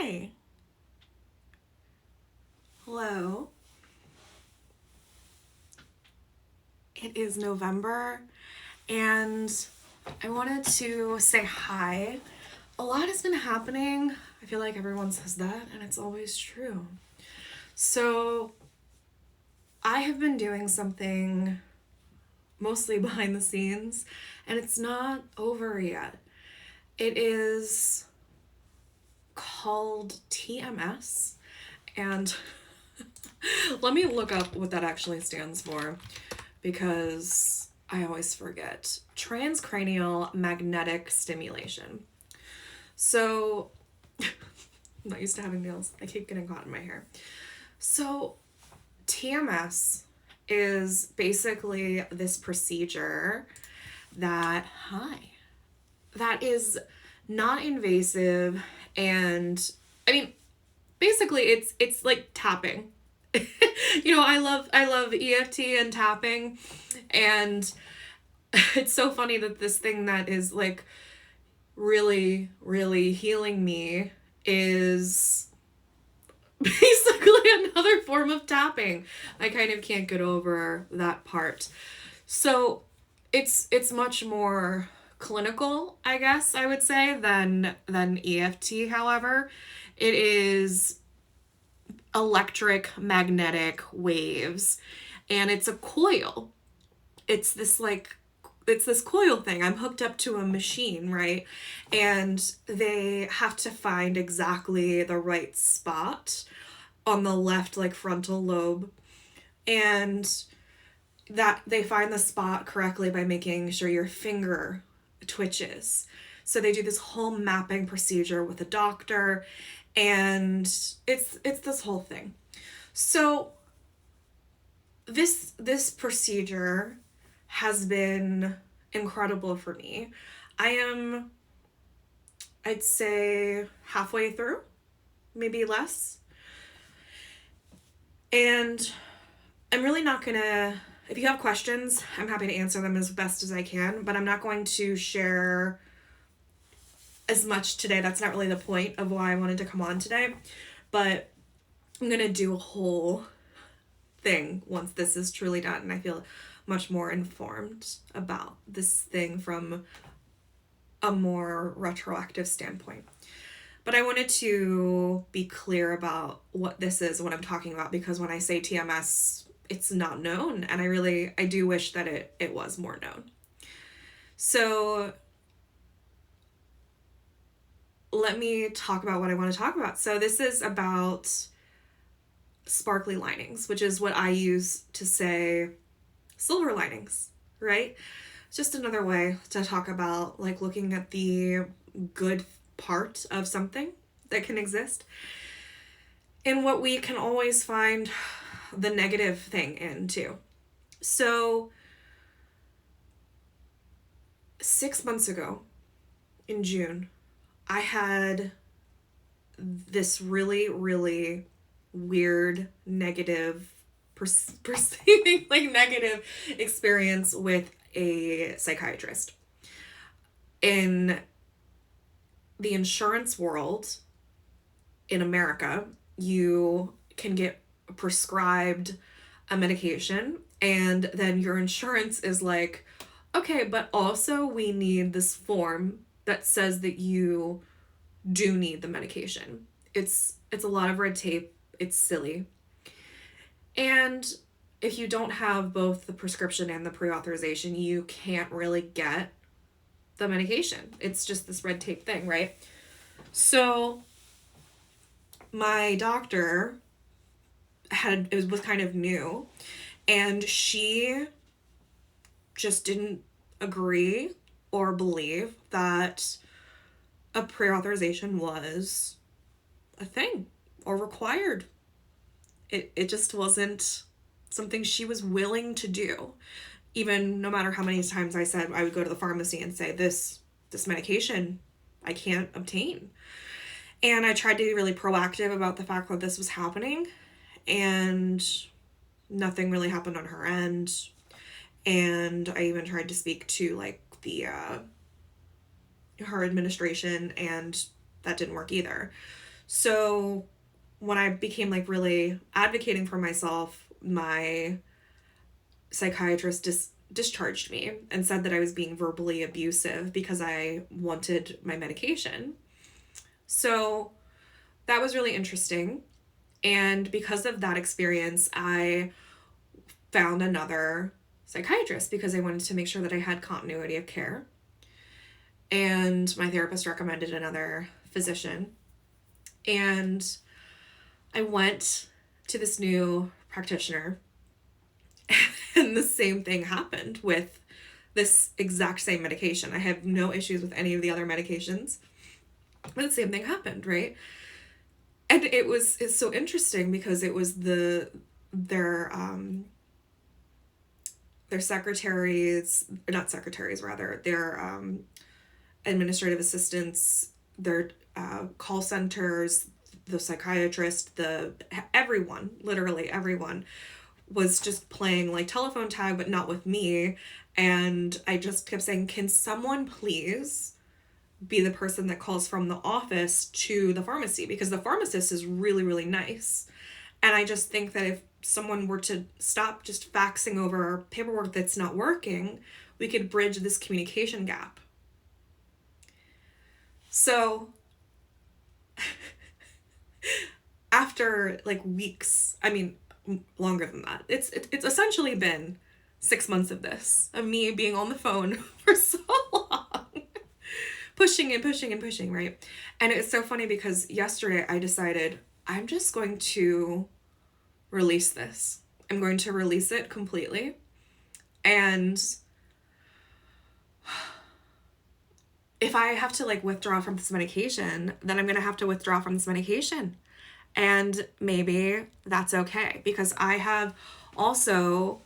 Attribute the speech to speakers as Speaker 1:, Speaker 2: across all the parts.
Speaker 1: Hi. Hello. It is November and I wanted to say hi. A lot has been happening. I feel like everyone says that and it's always true. So, I have been doing something mostly behind the scenes and it's not over yet. It is called TMS and let me look up what that actually stands for because I always forget. Transcranial Magnetic Stimulation. So, I'm not used to having nails. I keep getting caught in my hair. So, TMS is basically this procedure that is not invasive and I mean basically it's like tapping. I love EFT and tapping, and it's so funny that this thing that is like really really healing me is basically another form of tapping. I kind of can't get over that part. So it's much more clinical, I guess I would say, than EFT, however. It is electric magnetic waves and it's a coil. It's this like it's this coil thing. I'm hooked up to a machine, right? And they have to find exactly the right spot on the left like frontal lobe, and that they find the spot correctly by making sure your finger twitches. So they do this whole mapping procedure with a doctor, and it's this whole thing. So this procedure has been incredible for me. I am, I'd say, halfway through, maybe less. And I'm really not gonna, if you have questions, I'm happy to answer them as best as I can, but I'm not going to share as much today. That's not really the point of why I wanted to come on today. But I'm gonna do a whole thing once this is truly done, and I feel much more informed about this thing from a more retroactive standpoint. But I wanted to be clear about what this is, what I'm talking about, because when I say TMS, it's not known, and I do wish that it was more known. So let me talk about what I want to talk about. So this is about sparkly linings, which is what I use to say silver linings, right? It's just another way to talk about like looking at the good part of something that can exist and what we can always find the negative thing in too. So 6 months ago in June, I had this really, really weird, negative, perceiving like negative experience with a psychiatrist. In the insurance world in America, you can get prescribed a medication, and then your insurance is like, okay, but also we need this form that says that you do need the medication. It's a lot of red tape. It's silly. And if you don't have both the prescription and the pre-authorization, you can't really get the medication. It's just this red tape thing, right? So my doctor was kind of new, and she just didn't agree or believe that a pre-authorization was a thing or required. It just wasn't something she was willing to do. Even no matter how many times I said I would go to the pharmacy and say, this medication I can't obtain. And I tried to be really proactive about the fact that this was happening, and nothing really happened on her end. And I even tried to speak to like her administration, and that didn't work either. So when I became like really advocating for myself, my psychiatrist discharged me and said that I was being verbally abusive because I wanted my medication. So that was really interesting. And because of that experience, I found another psychiatrist because I wanted to make sure that I had continuity of care. And my therapist recommended another physician. And I went to this new practitioner, and the same thing happened with this exact same medication. I have no issues with any of the other medications, but the same thing happened, right? And it's so interesting because it was their secretaries, not secretaries, rather, their administrative assistants, their call centers, the psychiatrist, everyone, literally everyone, was just playing like telephone tag, but not with me. And I just kept saying, can someone please be the person that calls from the office to the pharmacy? Because the pharmacist is really, really nice. And I just think that if someone were to stop just faxing over paperwork that's not working, we could bridge this communication gap. So after like weeks, I mean, longer than that, it's essentially been 6 months of this, of me being on the phone for so long, pushing and pushing and pushing, right? And it's so funny because yesterday I decided I'm just going to release this. I'm going to release it completely. And if I have to like withdraw from this medication, then I'm going to have to withdraw from this medication. And maybe that's okay, because I have also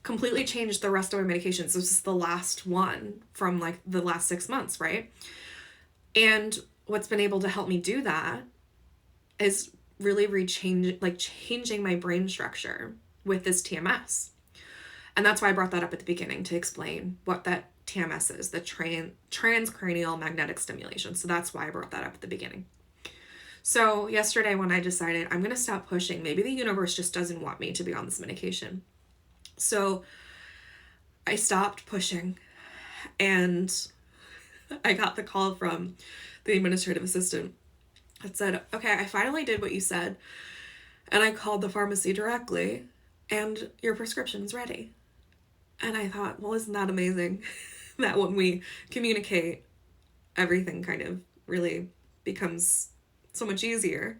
Speaker 1: completely changed the rest of my medications. This is the last one from like the last 6 months, right? And what's been able to help me do that is really changing my brain structure with this TMS. And that's why I brought that up at the beginning, to explain what that TMS is, the Transcranial Magnetic Stimulation. So that's why I brought that up at the beginning. So yesterday when I decided I'm going to stop pushing, maybe the universe just doesn't want me to be on this medication. So I stopped pushing, and I got the call from the administrative assistant that said, okay, I finally did what you said, and I called the pharmacy directly, and your prescription's ready. And I thought, well, isn't that amazing? That when we communicate, everything kind of really becomes so much easier.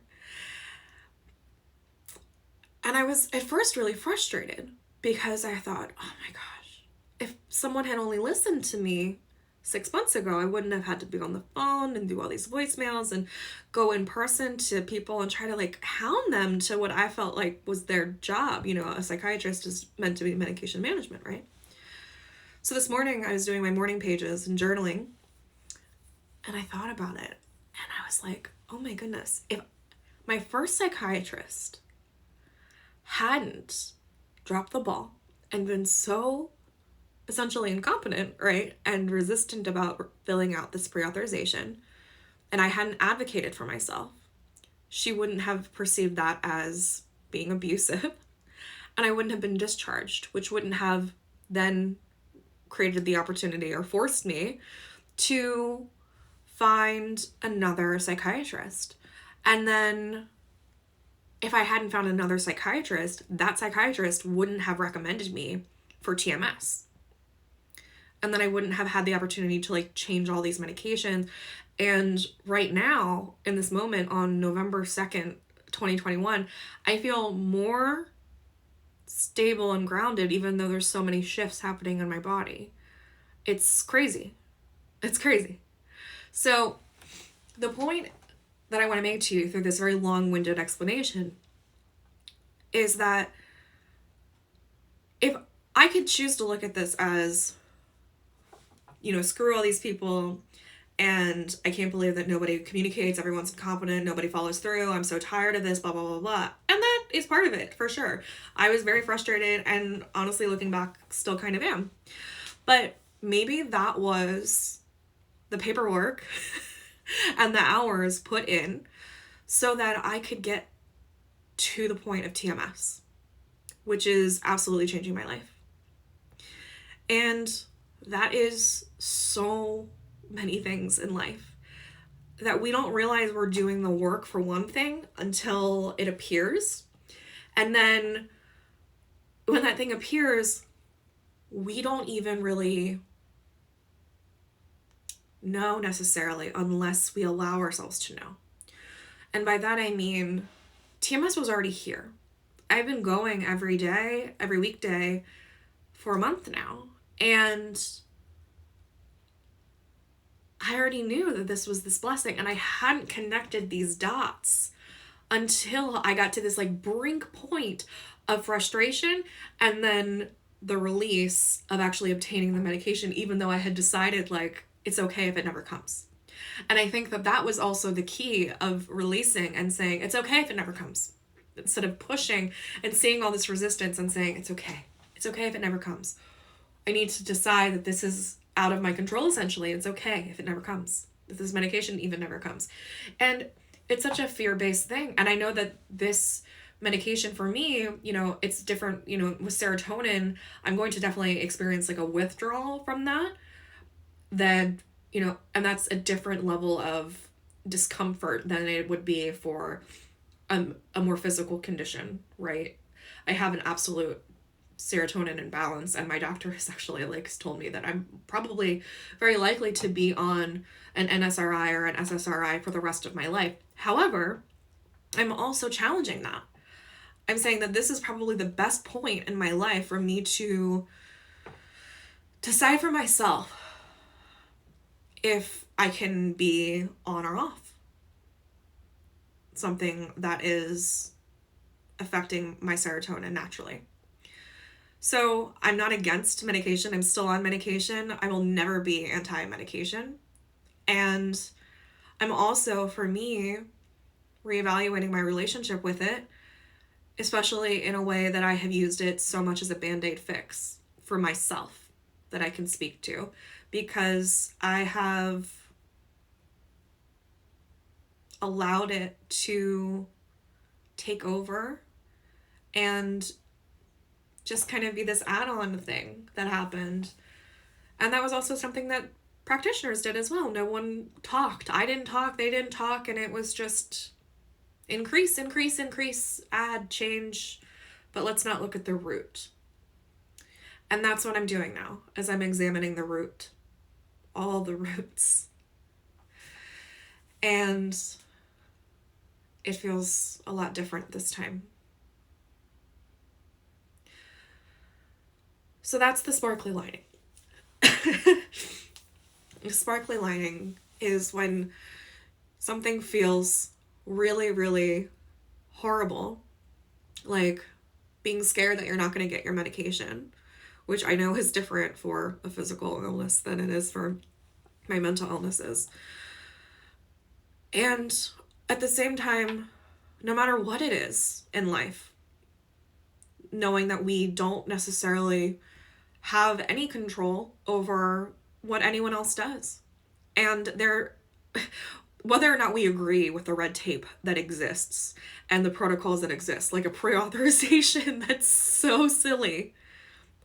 Speaker 1: And I was at first really frustrated because I thought, oh my gosh, if someone had only listened to me 6 months ago, I wouldn't have had to be on the phone and do all these voicemails and go in person to people and try to like hound them to what I felt like was their job. You know, a psychiatrist is meant to be medication management, right? So this morning I was doing my morning pages and journaling, and I thought about it, and I was like, oh my goodness, if my first psychiatrist hadn't dropped the ball and been so essentially incompetent, right, and resistant about filling out this pre-authorization, and I hadn't advocated for myself, she wouldn't have perceived that as being abusive, and I wouldn't have been discharged, which wouldn't have then created the opportunity or forced me to find another psychiatrist. And then if I hadn't found another psychiatrist, that psychiatrist wouldn't have recommended me for TMS. And then I wouldn't have had the opportunity to like change all these medications. And right now, in this moment on November 2nd, 2021, I feel more stable and grounded, even though there's so many shifts happening in my body. It's crazy. It's crazy. So the point that I want to make to you through this very long-winded explanation is that if I could choose to look at this as, you know, screw all these people, and I can't believe that nobody communicates, everyone's incompetent, nobody follows through, I'm so tired of this, blah, blah, blah, blah. And that is part of it, for sure. I was very frustrated, and honestly, looking back, still kind of am. But maybe that was the paperwork and the hours put in so that I could get to the point of TMS, which is absolutely changing my life. And that is so many things in life that we don't realize we're doing the work for one thing until it appears. And then when that thing appears, we don't even really know necessarily unless we allow ourselves to know. And by that I mean TMS was already here. I've been going every day, every weekday for a month now. And I already knew that this was this blessing, and I hadn't connected these dots until I got to this like brink point of frustration and then the release of actually obtaining the medication, even though I had decided like it's okay if it never comes. And I think that that was also the key of releasing and saying it's okay if it never comes, instead of pushing and seeing all this resistance and saying it's okay if it never comes. I need to decide that this is out of my control, essentially. It's okay if it never comes, if this medication even never comes. And it's such a fear-based thing. And I know that this medication for me, you know, it's different, you know, with serotonin, I'm going to definitely experience like a withdrawal from that, you know, and that's a different level of discomfort than it would be for a more physical condition, right? I have an absolute serotonin imbalance, and my doctor has actually like told me that I'm probably very likely to be on an NSRI or an SSRI for the rest of my life. However, I'm also challenging that. I'm saying that this is probably the best point in my life for me to decide for myself if I can be on or off something that is affecting my serotonin naturally. So I'm not against medication. I'm still on medication. I will never be anti-medication. And I'm also, for me, reevaluating my relationship with it, especially in a way that I have used it so much as a Band-Aid fix for myself that I can speak to, because I have allowed it to take over and just kind of be this add-on thing that happened. And that was also something that practitioners did as well. No one talked. I didn't talk, they didn't talk, and it was just increase, add, change, but let's not look at the root. And that's what I'm doing now, as I'm examining the root, all the roots. And it feels a lot different this time. So that's the sparkly lining. The sparkly lining is when something feels really, really horrible, like being scared that you're not going to get your medication, which I know is different for a physical illness than it is for my mental illnesses. And at the same time, no matter what it is in life, knowing that we don't necessarily have any control over what anyone else does. And whether or not we agree with the red tape that exists and the protocols that exist, like a pre-authorization that's so silly,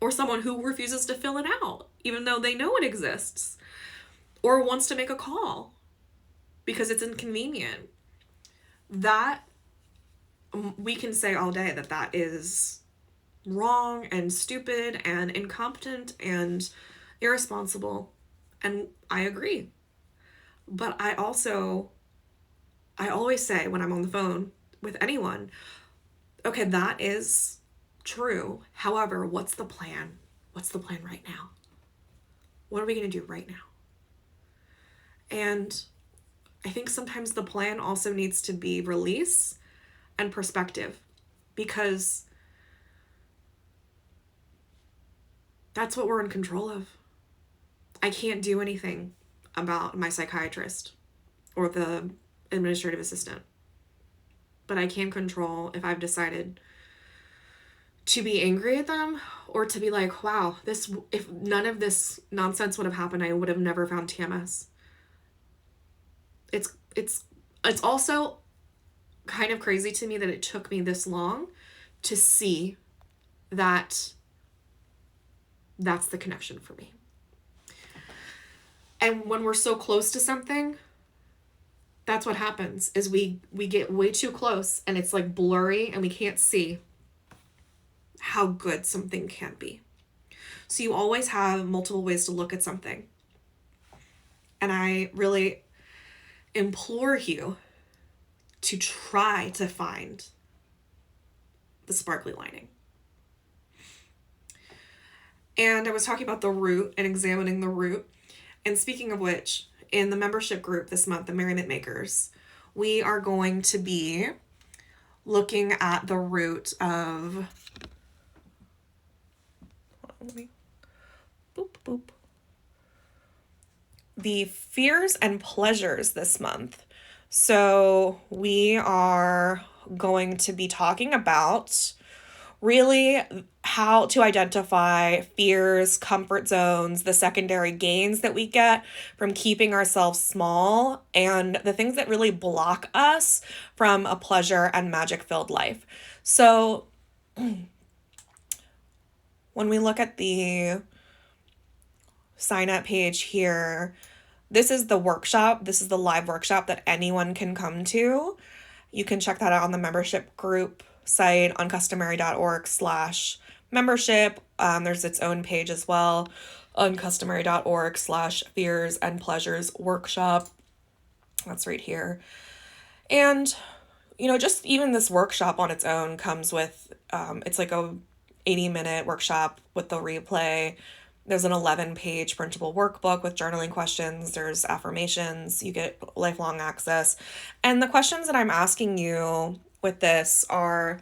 Speaker 1: or someone who refuses to fill it out, even though they know it exists, or wants to make a call because it's inconvenient, that we can say all day that that is wrong and stupid and incompetent and irresponsible, and I agree. But I always say when I'm on the phone with anyone, okay, that is true. However, what's the plan? What's the plan right now? What are we going to do right now? And I think sometimes the plan also needs to be release and perspective, because that's what we're in control of. I can't do anything about my psychiatrist or the administrative assistant, but I can control if I've decided to be angry at them or to be like, wow, if none of this nonsense would have happened, I would have never found TMS. It's also kind of crazy to me that it took me this long to see that that's the connection for me. And when we're so close to something, that's what happens, is we get way too close and it's like blurry and we can't see how good something can be. So you always have multiple ways to look at something. And I really implore you to try to find the sparkly lining. And I was talking about the root and examining the root. And speaking of which, in the membership group this month, the Merriment Makers, we are going to be looking at the root of, the fears and pleasures this month. So we are going to be talking about really how to identify fears, comfort zones, the secondary gains that we get from keeping ourselves small, and the things that really block us from a pleasure and magic-filled life. So when we look at the sign-up page here, this is the workshop. This is the live workshop that anyone can come to. You can check that out on the membership group site on customary.org/membership. There's its own page as well on customary.org/fears and pleasures workshop. That's right here. And, just even this workshop on its own comes with, it's like a 80-minute workshop with the replay. There's an 11-page printable workbook with journaling questions. There's affirmations. You get lifelong access. And the questions that I'm asking you with this are,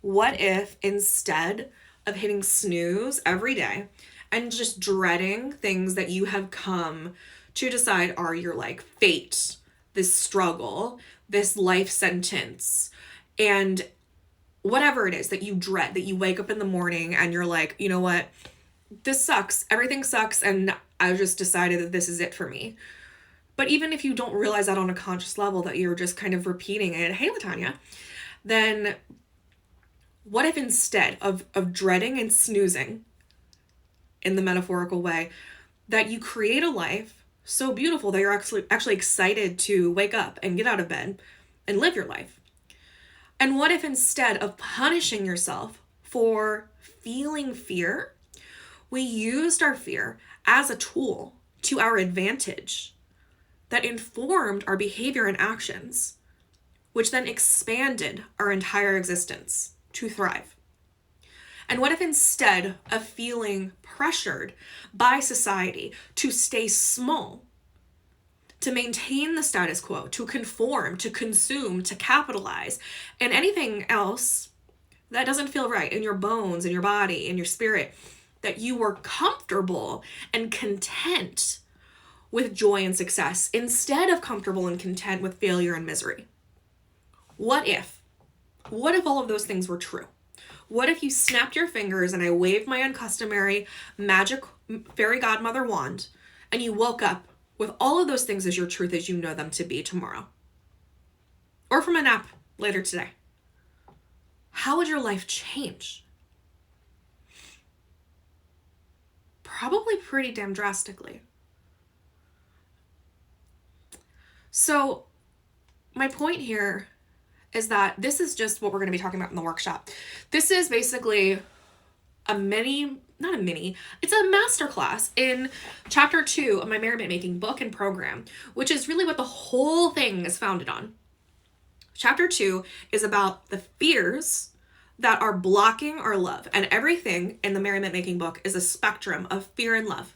Speaker 1: what if instead of hitting snooze every day and just dreading things that you have come to decide are your fate, this struggle, this life sentence, and whatever it is that you dread, that you wake up in the morning and you're like, you know what? This sucks. Everything sucks. And I just decided that this is it for me. But even if you don't realize that on a conscious level, that you're just kind of repeating it, hey, Latanya, then what if instead of dreading and snoozing in the metaphorical way, that you create a life so beautiful that you're actually excited to wake up and get out of bed and live your life? And what if instead of punishing yourself for feeling fear, we used our fear as a tool to our advantage that informed our behavior and actions, which then expanded our entire existence to thrive? And what if instead of feeling pressured by society to stay small, to maintain the status quo, to conform, to consume, to capitalize, and anything else that doesn't feel right in your bones, in your body, in your spirit, that you were comfortable and content with joy and success instead of comfortable and content with failure and misery? What if all of those things were true? What if you snapped your fingers and I waved my uncustomary magic fairy godmother wand and you woke up with all of those things as your truth as you know them to be tomorrow? Or from a nap later today? How would your life change? Probably pretty damn drastically. So my point here is that this is just what we're going to be talking about in the workshop. This is basically it's a masterclass in chapter 2 of my Merriment Making book and program, which is really what the whole thing is founded on. Chapter 2 is about the fears that are blocking our love. And everything in the Merriment Making book is a spectrum of fear and love.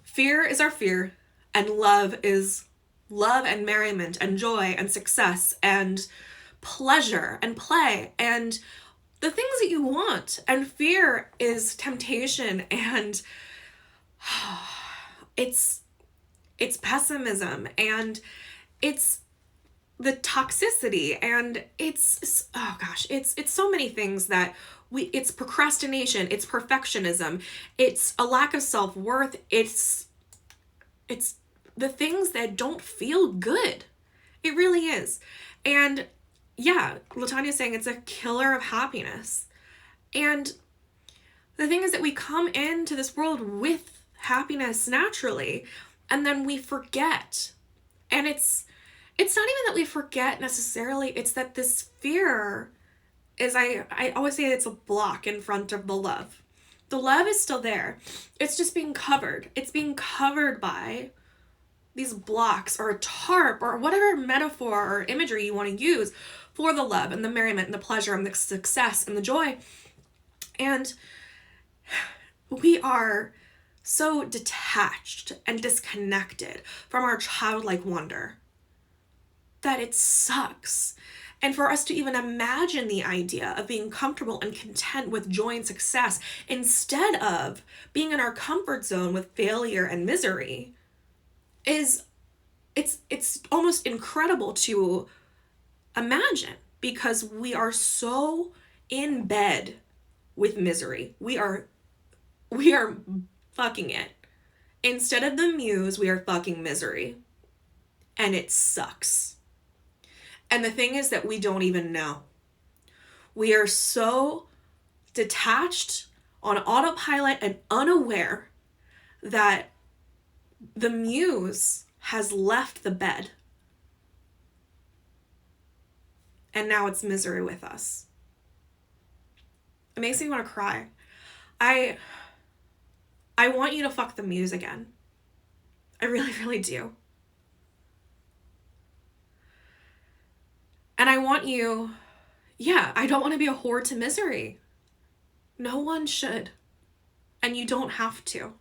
Speaker 1: Fear is our fear, and love is love and merriment and joy and success and pleasure and play and the things that you want. And fear is temptation, and it's pessimism, and it's the toxicity, and it's so many things that it's procrastination, it's perfectionism, it's a lack of self-worth, it's the things that don't feel good It really is. And yeah, Latanya's saying it's a killer of happiness. And the thing is that we come into this world with happiness naturally, and then we forget. And it's not even that we forget necessarily, it's that this fear is, I always say, it's a block in front of the love. The love is still there. It's just being covered. It's being covered by these blocks or a tarp or whatever metaphor or imagery you want to use for the love and the merriment and the pleasure and the success and the joy. And we are so detached and disconnected from our childlike wonder that it sucks. And for us to even imagine the idea of being comfortable and content with joy and success instead of being in our comfort zone with failure and misery is, it's almost incredible to imagine, because we are so in bed with misery. We are fucking it. Instead of the muse, we are fucking misery. And it sucks. And the thing is that we don't even know. We are so detached, on autopilot and unaware that the muse has left the bed. And now it's misery with us. It makes me want to cry. I want you to fuck the muse again. I really, really do. And I want you, I don't want to be a whore to misery. No one should. And you don't have to.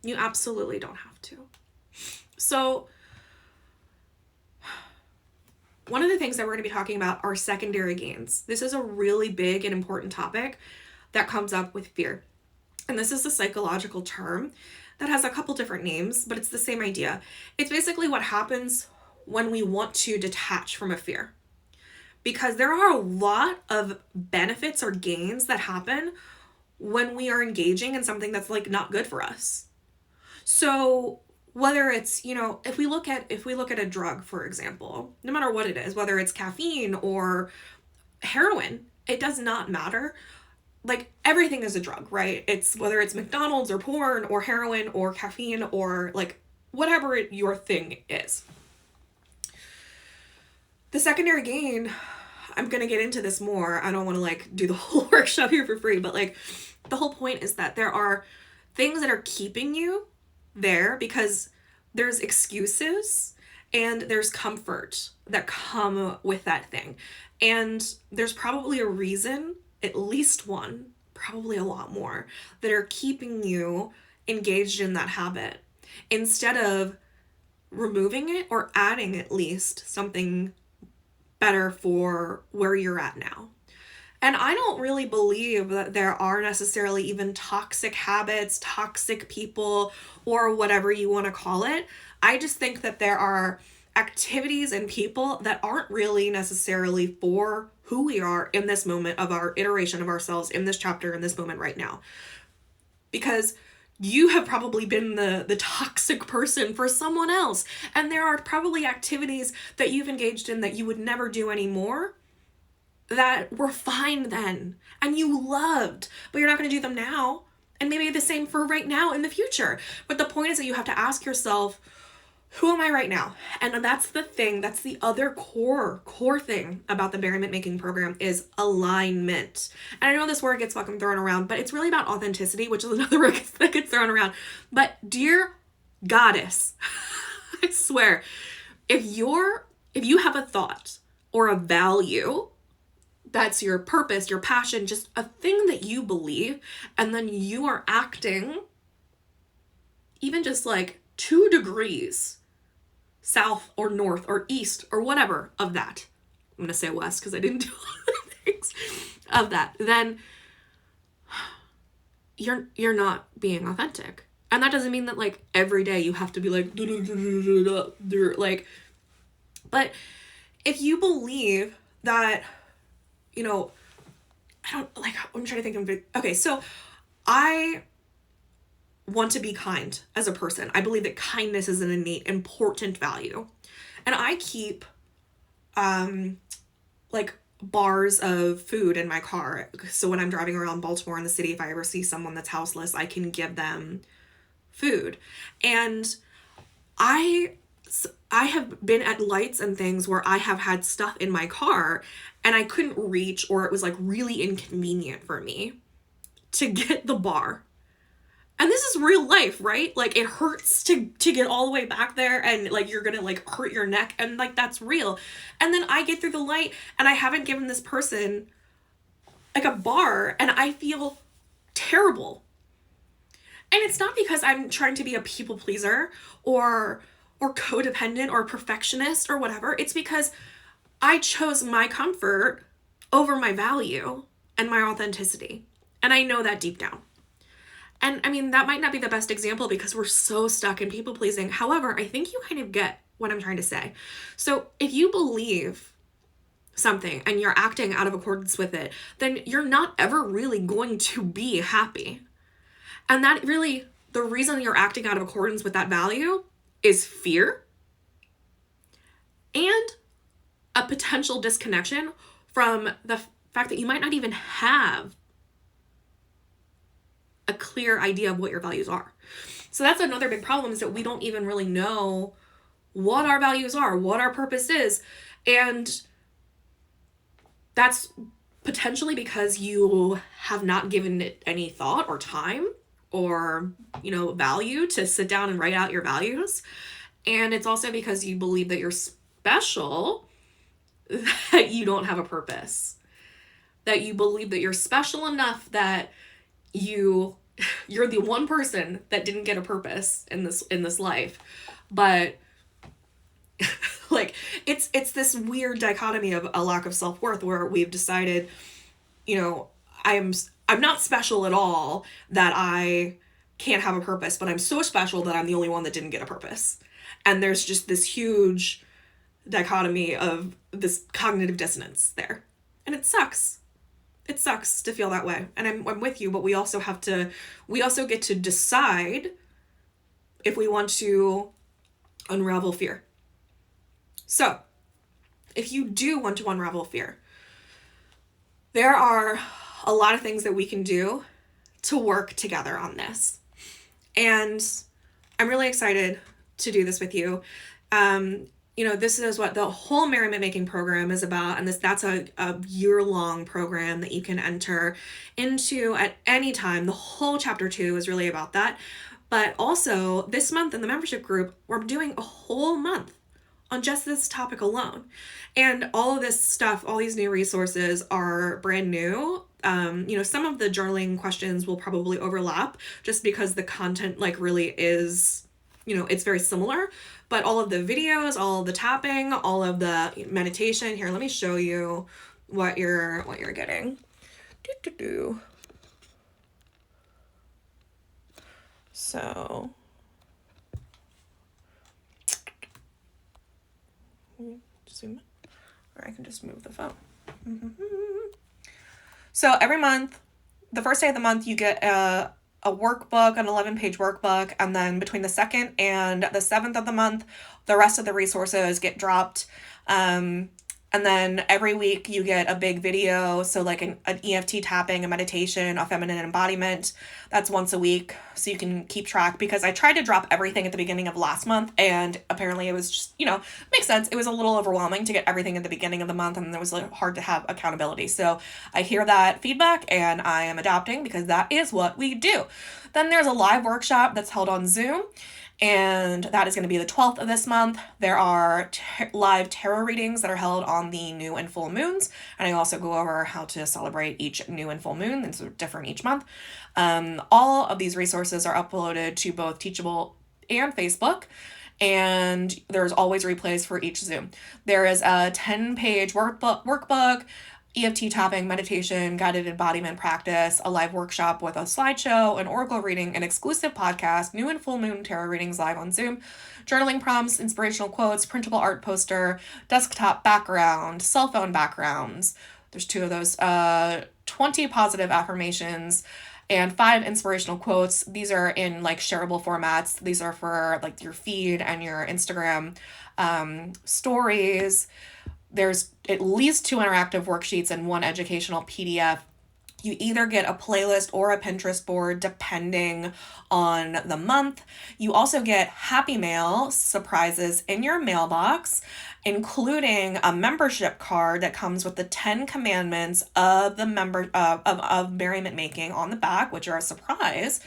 Speaker 1: You absolutely don't have to. So, one of the things that we're going to be talking about are secondary gains. This is a really big and important topic that comes up with fear. And this is a psychological term that has a couple different names, but it's the same idea. It's basically what happens when we want to detach from a fear. Because there are a lot of benefits or gains that happen when we are engaging in something that's like not good for us. So whether it's, if we look at a drug, for example, no matter what it is, whether it's caffeine or heroin, it does not matter. Like, everything is a drug, right? It's whether it's McDonald's or porn or heroin or caffeine or like whatever your thing is. The secondary gain, I'm going to get into this more. I don't want to like do the whole workshop here for free, but like the whole point is that there are things that are keeping you there because there's excuses and there's comfort that come with that thing. And there's probably a reason, at least one, probably a lot more, that are keeping you engaged in that habit instead of removing it or adding at least something better for where you're at now. And I don't really believe that there are necessarily even toxic habits, toxic people, or whatever you want to call it. I just think that there are activities and people that aren't really necessarily for who we are in this moment of our iteration of ourselves in this chapter, in this moment right now. Because you have probably been the toxic person for someone else. And there are probably activities that you've engaged in that you would never do anymore that were fine then and you loved, but you're not going to do them now. And maybe the same for right now in the future. But the point is that you have to ask yourself, who am I right now? And that's the thing. That's the other core thing about the merriment making program is alignment. And I know this word gets fucking thrown around, but it's really about authenticity, which is another word that gets thrown around. But dear goddess, I swear, if you have a thought or a value, that's your purpose, your passion, just a thing that you believe, and then you are acting even just like 2 degrees south or north or east or whatever of that. I'm going to say west because I didn't do all the things of that. Then you're not being authentic. And that doesn't mean that like every day you have to be like, but if you believe that, I'm trying to think of it. Okay, so I want to be kind as a person. I believe that kindness is an innate, important value. And I keep like bars of food in my car. So when I'm driving around Baltimore in the city, if I ever see someone that's houseless, I can give them food. And I have been at lights and things where I have had stuff in my car and I couldn't reach, or it was like really inconvenient for me to get the bar. And this is real life, right? Like, it hurts to get all the way back there, and like you're gonna like hurt your neck, and like that's real. And then I get through the light and I haven't given this person like a bar, and I feel terrible. And it's not because I'm trying to be a people pleaser or codependent or perfectionist or whatever. It's because I chose my comfort over my value and my authenticity. And I know that deep down. And I mean, that might not be the best example because we're so stuck in people pleasing. However, I think you kind of get what I'm trying to say. So if you believe something and you're acting out of accordance with it, then you're not ever really going to be happy. And that really, the reason you're acting out of accordance with that value is fear and a potential disconnection from the fact that you might not even have a clear idea of what your values are. So that's another big problem, is that we don't even really know what our values are, what our purpose is. And that's potentially because you have not given it any thought or time or, value to sit down and write out your values. And it's also because you believe that you're special, that you don't have a purpose. That you believe that you're special enough that you're the one person that didn't get a purpose in this life. But like it's this weird dichotomy of a lack of self-worth, where we've decided, I'm not special at all, that I can't have a purpose, but I'm so special that I'm the only one that didn't get a purpose. And there's just this huge dichotomy of this cognitive dissonance there. And it sucks. It sucks to feel that way. And I'm with you, but we also get to decide if we want to unravel fear. So, if you do want to unravel fear, there are a lot of things that we can do to work together on this. And I'm really excited to do this with you. This is what the whole merriment making program is about. And that's a year-long program that you can enter into at any time. The whole chapter 2 is really about that. But also this month in the membership group, we're doing a whole month on just this topic alone. And all of this stuff, all these new resources are brand new. Some of the journaling questions will probably overlap just because the content really is, it's very similar. But all of the videos, all of the tapping, all of the meditation, here, let me show you what you're getting. So, zoom in, or I can just move the phone. So every month, the first day of the month, you get a workbook, an 11-page workbook, and then between the 2nd and the 7th of the month, the rest of the resources get dropped. And then every week you get a big video, so like an EFT tapping, a meditation, a feminine embodiment. That's once a week, so you can keep track, because I tried to drop everything at the beginning of last month, and apparently it was just, makes sense. It was a little overwhelming to get everything at the beginning of the month, and it was hard to have accountability. So I hear that feedback, and I am adapting, because that is what we do. Then there's a live workshop that's held on Zoom, and that is going to be the 12th of this month. There are live tarot readings that are held on the new and full moons. And I also go over how to celebrate each new and full moon. It's different each month. All of these resources are uploaded to both Teachable and Facebook. And there's always replays for each Zoom. There is a 10-page workbook, EFT tapping, meditation, guided embodiment practice, a live workshop with a slideshow, an oracle reading, an exclusive podcast, new and full moon tarot readings live on Zoom, journaling prompts, inspirational quotes, printable art poster, desktop background, cell phone backgrounds. There's 2 of those. 20 positive affirmations, and 5 inspirational quotes. These are in shareable formats. These are for your feed and your Instagram stories. There's at least 2 interactive worksheets and 1 educational PDF. You either get a playlist or a Pinterest board depending on the month. You also get Happy Mail surprises in your mailbox, including a membership card that comes with the 10 commandments of the of merriment making on the back, which are a surprise.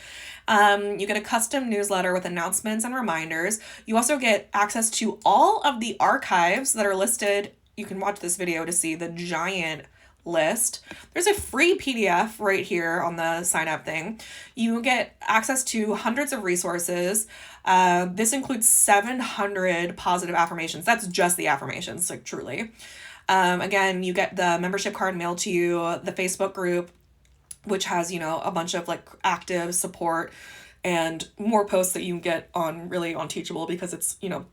Speaker 1: You get a custom newsletter with announcements and reminders. You also get access to all of the archives that are listed. You can watch this video to see the giant list. There's a free PDF right here on the sign up thing. You get access to hundreds of resources. This includes 700 positive affirmations. That's just the affirmations, like truly. Again, you get the membership card mailed to you, the Facebook group, which has, you know, a bunch of like active support and more posts that you can get on Teachable because it's, you know,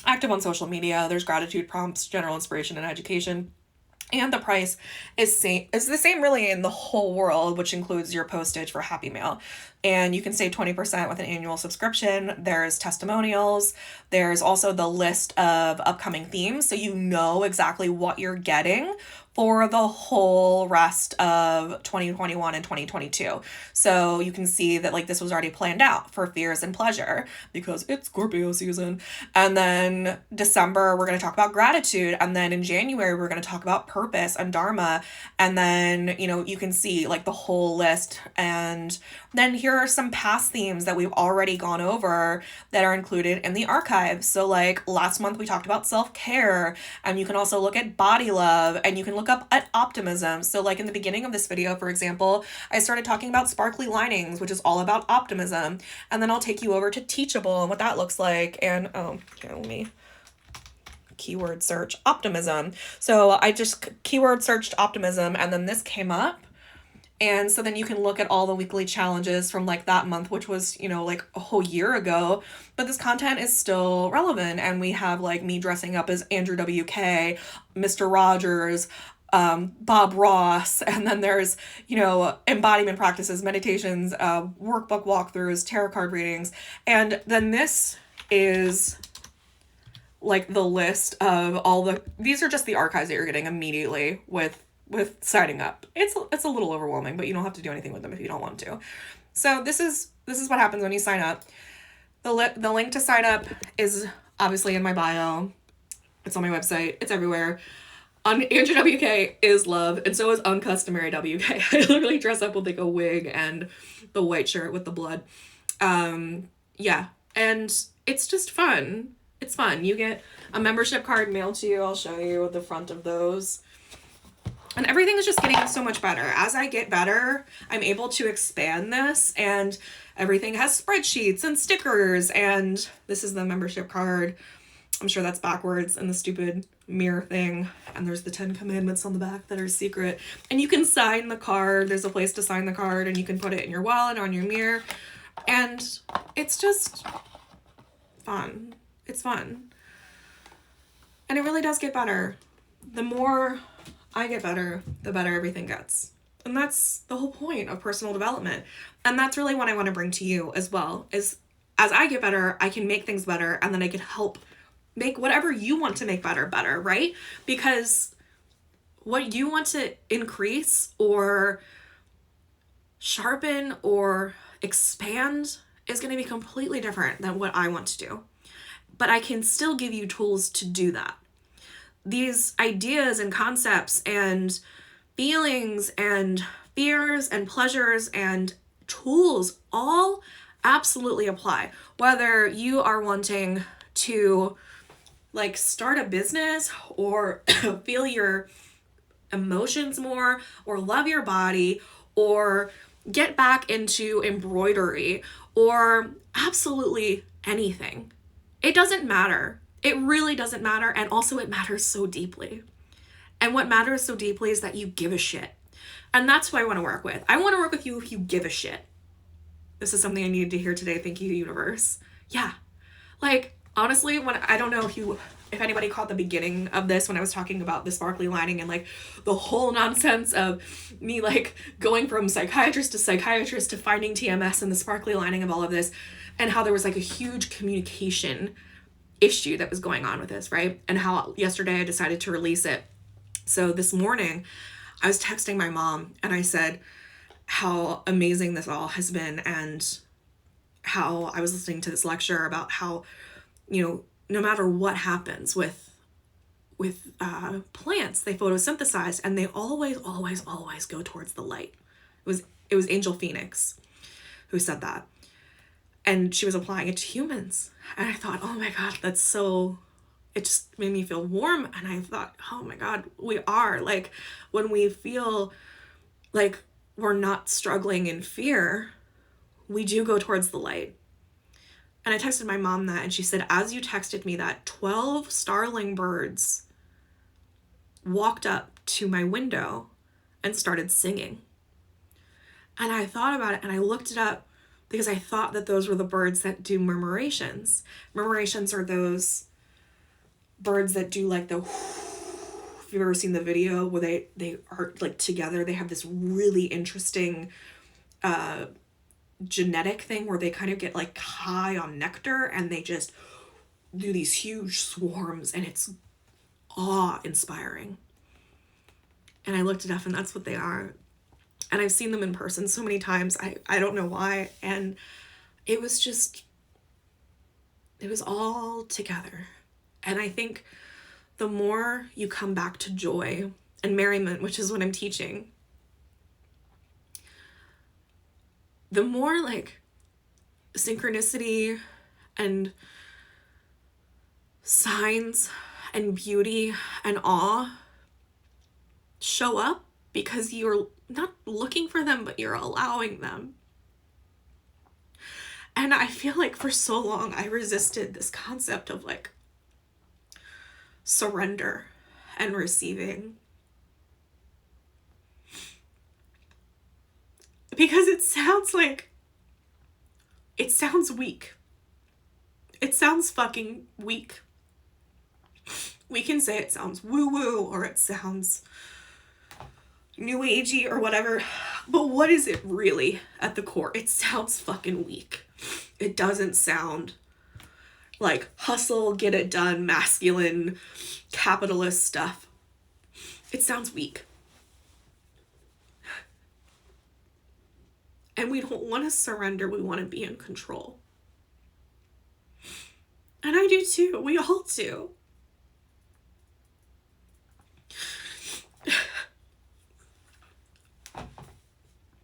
Speaker 1: active on social media. There's gratitude prompts, general inspiration, and education. And the price is the same really in the whole world, which includes your postage for Happy Mail. And you can save 20% with an annual subscription. There's testimonials. There's also the list of upcoming themes, so you know exactly what you're getting for the whole rest of 2021 and 2022. So you can see that like this was already planned out for fears and pleasure because it's Scorpio season. And then December, we're going to talk about gratitude. And then in January, we're going to talk about purpose and dharma. And then, you know, you can see like the whole list. And then here are some past themes that we've already gone over that are included in the archive. So like last month we talked about self-care, and you can also look at body love, and you can look up at optimism. So like in the beginning of this video, for example, I started talking about sparkly linings, which is all about optimism. And then I'll take you over to Teachable and what that looks like. And let me keyword search optimism. So I just keyword searched optimism, and then this came up. And so then you can look at all the weekly challenges from like that month, which was, you know, like a whole year ago, but this content is still relevant. And we have like me dressing up as Andrew WK, Mr. Rogers, Bob Ross, and then there's, you know, embodiment practices, meditations, workbook walkthroughs, tarot card readings. And then this is like the list of these are just the archives that you're getting immediately with signing up. It's a little overwhelming, but you don't have to do anything with them if you don't want to. So this is what happens when you sign up. The link to sign up is obviously in my bio. It's on my website. It's everywhere. Andrew WK is love, and so is Uncustomary WK. I literally dress up with like a wig and the white shirt with the blood. Yeah, and it's just fun. It's fun. You get a membership card mailed to you. I'll show you the front of those. And everything is just getting so much better. As I get better, I'm able to expand this, and everything has spreadsheets and stickers, and this is the membership card. I'm sure that's backwards in the stupid mirror thing. And there's the 10 commandments on the back that are secret. And you can sign the card. There's a place to sign the card, and you can put it in your wallet or on your mirror. And it's just fun. It's fun. And it really does get better. The more I get better, the better everything gets. And that's the whole point of personal development. And that's really what I want to bring to you as well, is as I get better, I can make things better, and then I can help make whatever you want to make better, right? Because what you want to increase or sharpen or expand is going to be completely different than what I want to do. But I can still give you tools to do that. These ideas and concepts and feelings and fears and pleasures and tools all absolutely apply. Whether you are wanting to like start a business or feel your emotions more or love your body or get back into embroidery or absolutely anything. It doesn't matter. It really doesn't matter. And also it matters so deeply. And what matters so deeply is that you give a shit. And that's who I want to work with. I want to work with you if you give a shit. This is something I needed to hear today. Thank you, universe. Yeah. Like, honestly, I don't know if anybody caught the beginning of this when I was talking about the sparkly lining and like the whole nonsense of me like going from psychiatrist to finding TMS and the sparkly lining of all of this, and how there was like a huge communication issue that was going on with this, right? And how yesterday I decided to release it. So this morning I was texting my mom and I said how amazing this all has been, and how I was listening to this lecture about how, no matter what happens with plants, they photosynthesize and they always go towards the light. It was Angel Phoenix who said that. And she was applying it to humans. And I thought, oh my God, that's so, it just made me feel warm. And I thought, oh my God, we are. Like, when we feel like we're not struggling in fear, we do go towards the light. And I texted my mom that, and she said, as you texted me that, 12 starling birds walked up to my window and started singing. And I thought about it and I looked it up, because I thought that those were the birds that do murmurations. Murmurations are those birds that do like the, if you've ever seen the video where they are like together, they have this really interesting genetic thing where they kind of get like high on nectar and they just do these huge swarms, and it's awe-inspiring. And I looked it up and that's what they are. And I've seen them in person so many times. I don't know why. And it was all together. And I think the more you come back to joy and merriment, which is what I'm teaching, the more like synchronicity and signs and beauty and awe show up, because you're not looking for them, but you're allowing them. And I feel like for so long I resisted this concept of like surrender and receiving, because it sounds weak. It sounds fucking weak. We can say it sounds woo-woo, or it sounds new agey or whatever, but what is it really at the core? It sounds fucking weak. It doesn't sound like hustle, get it done, masculine, capitalist stuff. It sounds weak. And we don't want to surrender, we want to be in control. And I do too, we all do.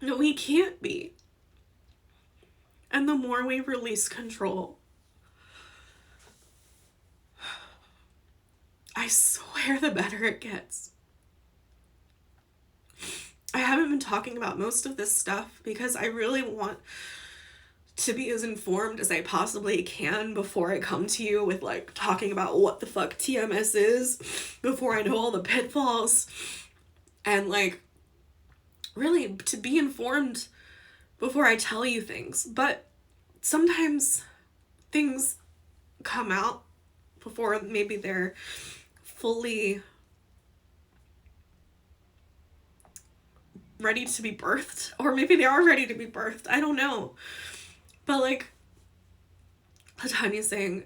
Speaker 1: No, we can't be. And the more we release control, I swear the better it gets. I haven't been talking about most of this stuff because I really want to be as informed as I possibly can before I come to you with like talking about what the fuck TMS is, before I know all the pitfalls, and like really to be informed before I tell you things. But sometimes things come out before maybe they're fully ready to be birthed, or maybe they are ready to be birthed. I don't know. But like Latanya saying,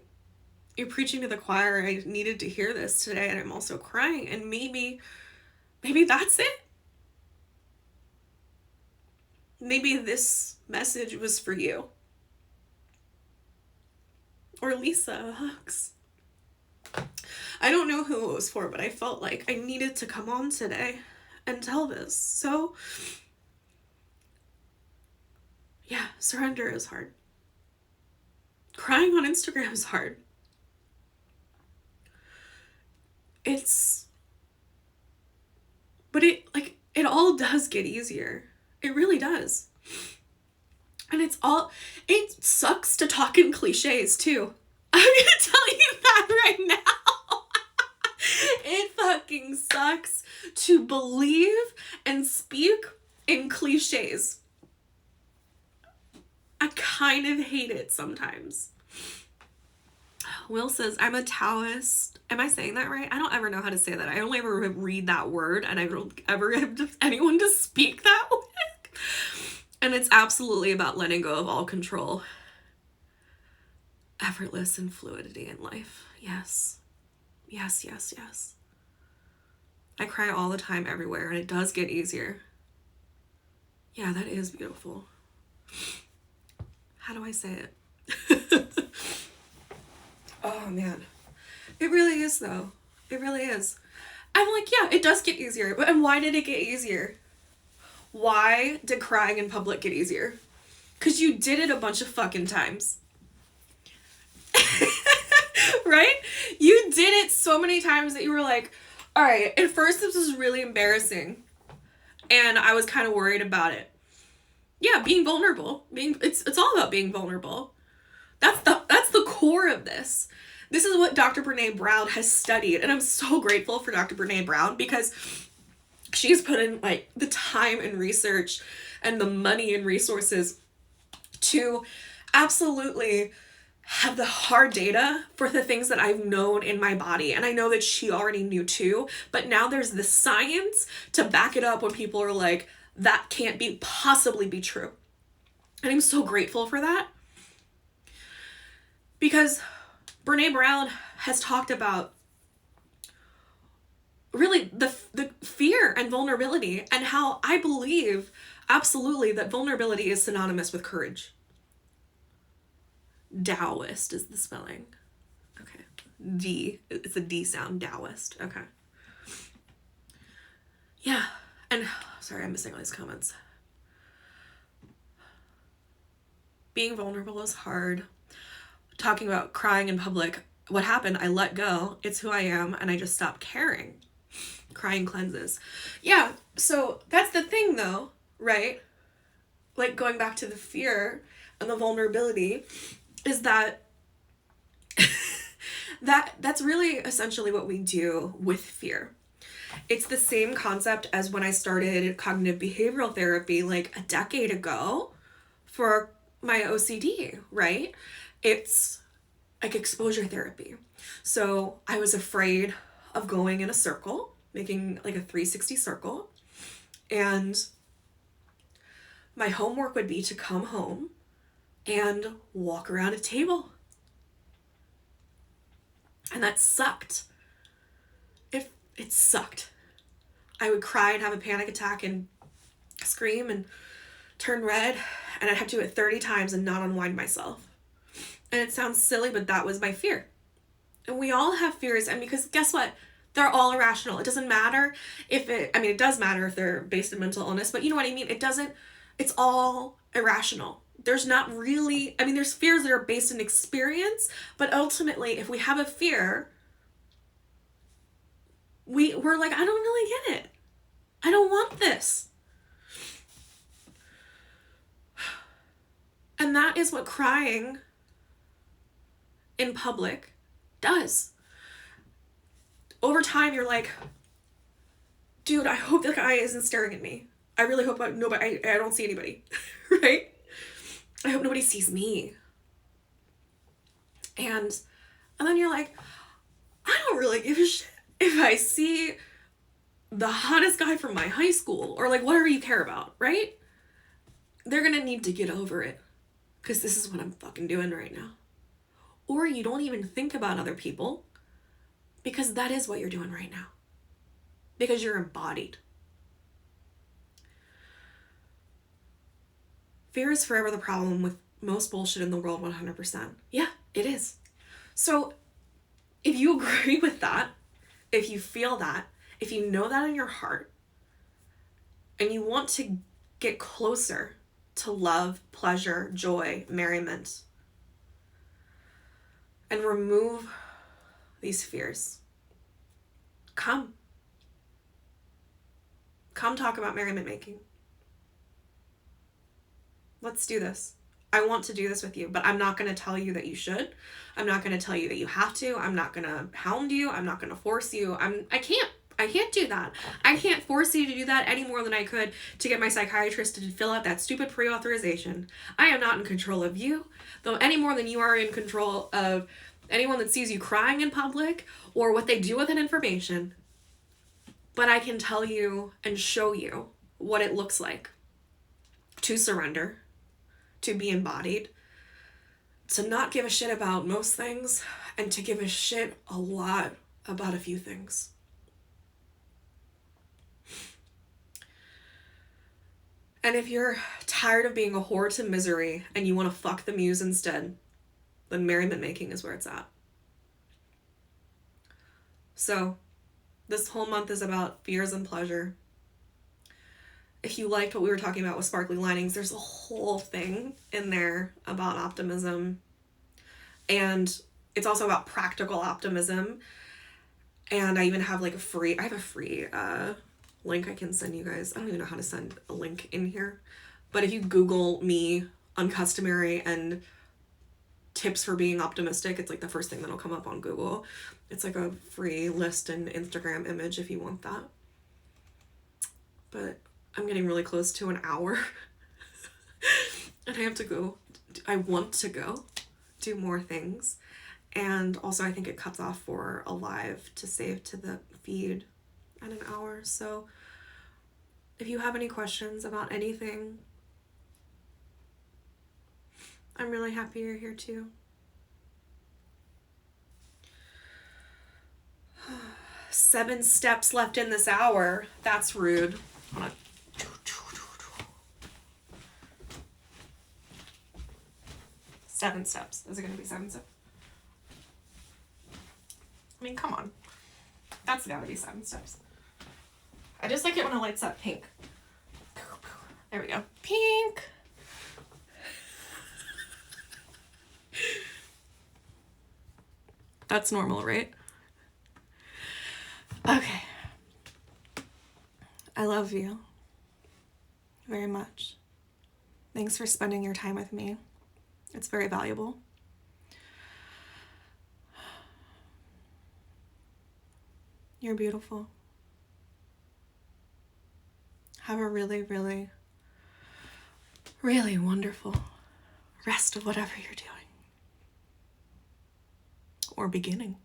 Speaker 1: you're preaching to the choir, I needed to hear this today and I'm also crying, and maybe that's it. Maybe this message was for you. Or Lisa, hugs. I don't know who it was for, but I felt like I needed to come on today and tell this. So, yeah, surrender is hard. Crying on Instagram is hard. But it all does get easier. It really does. And it sucks to talk in cliches too. I'm gonna tell you that right now. It fucking sucks to believe and speak in cliches. I kind of hate it sometimes. Will says, I'm a Taoist. Am I saying that right? I don't ever know how to say that. I only ever read that word and I don't ever have anyone to speak that with. And it's absolutely about letting go of all control. effortless and fluidity in life. Yes. Yes, yes, yes. I cry all the time everywhere, and it does get easier. Yeah, that is beautiful. How do I say it? Oh, man. It really is, though. It really is. I'm like, yeah, it does get easier. But and why did it get easier? Why did crying in public get easier? Because you did it a bunch of fucking times. Right? You did it so many times that you were like, all right, at first this was really embarrassing. And I was kind of worried about it. Yeah, being vulnerable. It's all about being vulnerable. That's the core of this. This is what Dr. Brene Brown has studied. And I'm so grateful for Dr. Brene Brown because she's put in like the time and research and the money and resources to absolutely have the hard data for the things that I've known in my body. And I know that she already knew too, but now there's the science to back it up when people are like, that can't possibly be true. And I'm so grateful for that. Because Brene Brown has talked about really the fear and vulnerability, and how I believe absolutely that vulnerability is synonymous with courage. Taoist is the spelling. Okay. D. It's a D sound. Taoist. Okay. Yeah. And sorry, I'm missing all these comments. Being vulnerable is hard. Talking about crying in public. What happened? I let go. It's who I am. And I just stopped caring. Crying cleanses. Yeah. So that's the thing though, right? Like going back to the fear and the vulnerability is that that's really essentially what we do with fear. It's the same concept as when I started cognitive behavioral therapy like a decade ago for my OCD, right? It's like exposure therapy. So I was afraid of going in a circle, making like a 360 circle. And my homework would be to come home and walk around a table. And that sucked. It sucked. I would cry and have a panic attack and scream and turn red, and I'd have to do it 30 times and not unwind myself. And it sounds silly, but that was my fear. And we all have fears, and because guess what? They're all irrational. It doesn't matter it does matter if they're based in mental illness, but you know what I mean? It's all irrational. There's not really, there's fears that are based in experience, but ultimately, if we have a fear, we're like, I don't really get it. I don't want this. And that is what crying in public does. Over time, you're like, dude, I hope that guy isn't staring at me. I really hope nobody, I don't see anybody, right? I hope nobody sees me. And then you're like, I don't really give a shit if I see the hottest guy from my high school or like whatever you care about, right? They're gonna need to get over it because this is what I'm fucking doing right now. Or you don't even think about other people because that is what you're doing right now. Because you're embodied. Fear is forever the problem with most bullshit in the world, 100%. Yeah, it is. So if you agree with that, if you feel that, if you know that in your heart, and you want to get closer to love, pleasure, joy, merriment, and remove these fears, come talk about merriment making. Let's do this. I want to do this with you, but I'm not going to tell you that you should. I'm not going to tell you that you have to. I'm not going to hound you. I'm not going to force you. I can't do that. I can't force you to do that any more than I could to get my psychiatrist to fill out that stupid pre-authorization. I am not in control of you, though, any more than you are in control of anyone that sees you crying in public or what they do with that information. But I can tell you and show you what it looks like to surrender, to be embodied, to not give a shit about most things and to give a shit a lot about a few things. And if you're tired of being a whore to misery and you want to fuck the muse instead, then merriment making is where it's at. So, this whole month is about fears and pleasure. If you liked what we were talking about with sparkly linings, there's a whole thing in there about optimism. And it's also about practical optimism. And I even have like a free link I can send you guys. I don't even know how to send a link in here. But if you Google me, uncustomary, and tips for being optimistic, it's like the first thing that'll come up on Google. It's like a free list and Instagram image if you want that. But I'm getting really close to an hour. And I have to go. I want to go do more things. And also I think it cuts off for a live to save to the feed at an hour. So if you have any questions about anything, I'm really happy you're here too. 7 steps left in this hour. That's rude. 7 steps. Is it going to be 7 steps? I mean, come on. That's gotta be 7 steps. I just like it when it lights up pink. There we go. Pink! That's normal, right? Okay. I love you very much. Thanks for spending your time with me. It's very valuable. You're beautiful. Have a really, really, really wonderful rest of whatever you're doing. Or beginning.